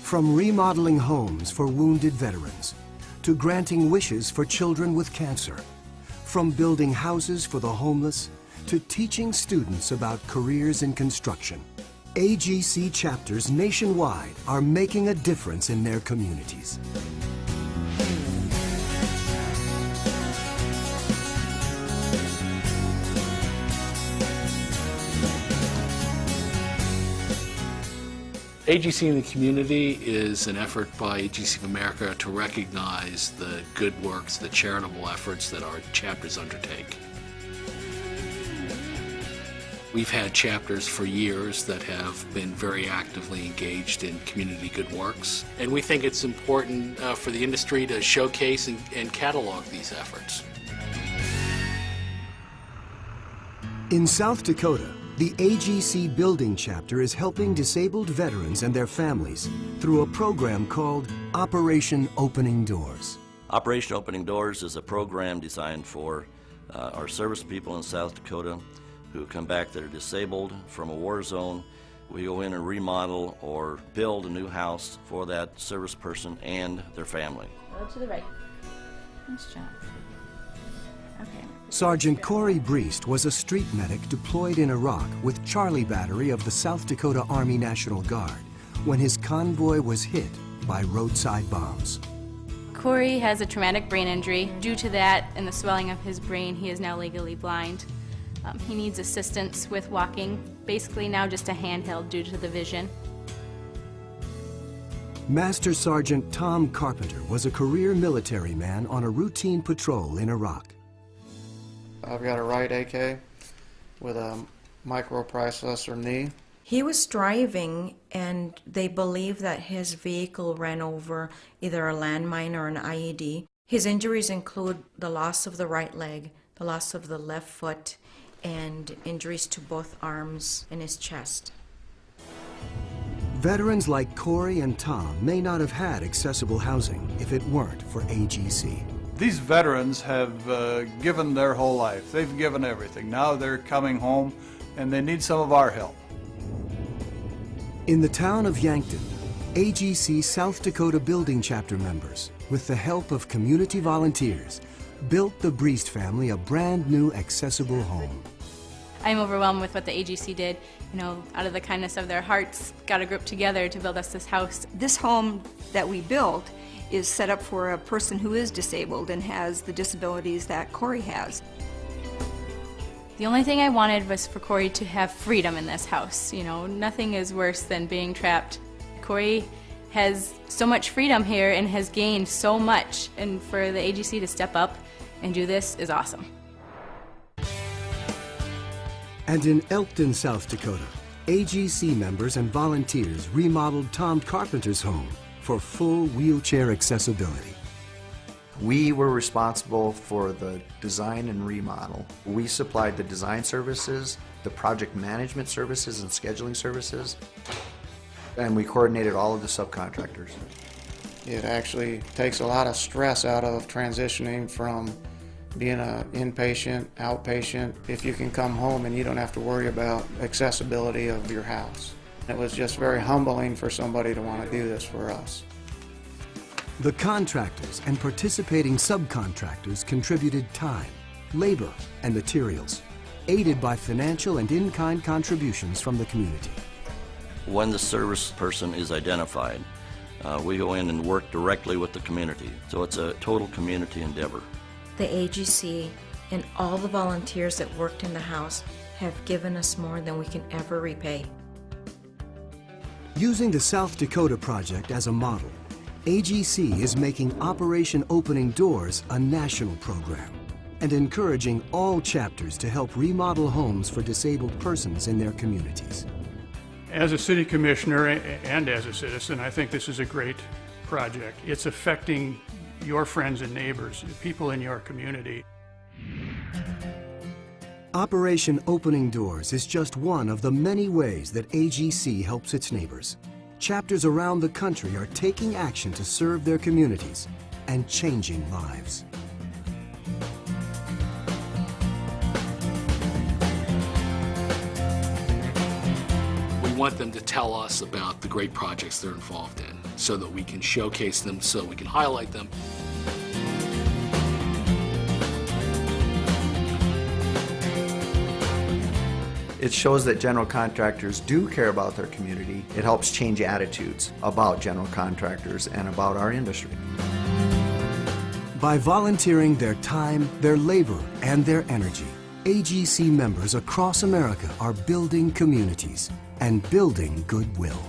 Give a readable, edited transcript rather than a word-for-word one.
From remodeling homes for wounded veterans, to granting wishes for children with cancer, from building houses for the homeless, to teaching students about careers in construction, AGC chapters nationwide are making a difference in their communities. AGC in the community is an effort by AGC of America to recognize the good works, the charitable efforts that our chapters undertake. We've had chapters for years that have been very actively engaged in community good works, and we think it's important for the industry to showcase and catalog these efforts. In South Dakota, the AGC Building Chapter is helping disabled veterans and their families through a program called Operation Opening Doors. Operation Opening Doors is a program designed for our service people in South Dakota who come back that are disabled from a war zone. We go in and remodel or build a new house for that service person and their family. Go to the right. Nice job. Okay. Sergeant Corey Breest was a street medic deployed in Iraq with Charlie Battery of the South Dakota Army National Guard when his convoy was hit by roadside bombs. Corey has a traumatic brain injury. Due to that and the swelling of his brain, he is now legally blind. He needs assistance with walking, basically now just a handheld due to the vision. Master Sergeant Tom Carpenter was a career military man on a routine patrol in Iraq. I've got a right AK with a microprocessor knee. He was driving and they believe that his vehicle ran over either a landmine or an IED. His injuries include the loss of the right leg, the loss of the left foot, and injuries to both arms and his chest. Veterans like Corey and Tom may not have had accessible housing if it weren't for AGC. These veterans have given their whole life. They've given everything. Now they're coming home and they need some of our help. In the town of Yankton, AGC South Dakota Building Chapter members, with the help of community volunteers, built the Breest family a brand new accessible home. I'm overwhelmed with what the AGC did. You know, out of the kindness of their hearts, got a group together to build us this house. This home that we built is set up for a person who is disabled and has the disabilities that Corey has. The only thing I wanted was for Corey to have freedom in this house. You know, nothing is worse than being trapped. Corey has so much freedom here and has gained so much, and for the AGC to step up and do this is awesome. And in Elkton, South Dakota, AGC members and volunteers remodeled Tom Carpenter's home for full wheelchair accessibility. We were responsible for the design and remodel. We supplied the design services, the project management services and scheduling services, and we coordinated all of the subcontractors. It actually takes a lot of stress out of transitioning from being an inpatient, outpatient, if you can come home and you don't have to worry about accessibility of your house. It was just very humbling for somebody to want to do this for us. The contractors and participating subcontractors contributed time, labor, and materials, aided by financial and in-kind contributions from the community. When the service person is identified, we go in and work directly with the community. So it's a total community endeavor. The AGC and all the volunteers that worked in the house have given us more than we can ever repay. Using the South Dakota project as a model, AGC is making Operation Opening Doors a national program and encouraging all chapters to help remodel homes for disabled persons in their communities. As a city commissioner and as a citizen, I think this is a great project. It's affecting your friends and neighbors, people in your community. Operation Opening Doors is just one of the many ways that AGC helps its neighbors. Chapters around the country are taking action to serve their communities and changing lives. We want them to tell us about the great projects they're involved in. so that we can showcase them, so we can highlight them. It shows that general contractors do care about their community. It helps change attitudes about general contractors and about our industry. By volunteering their time, their labor, and their energy, AGC members across America are building communities and building goodwill.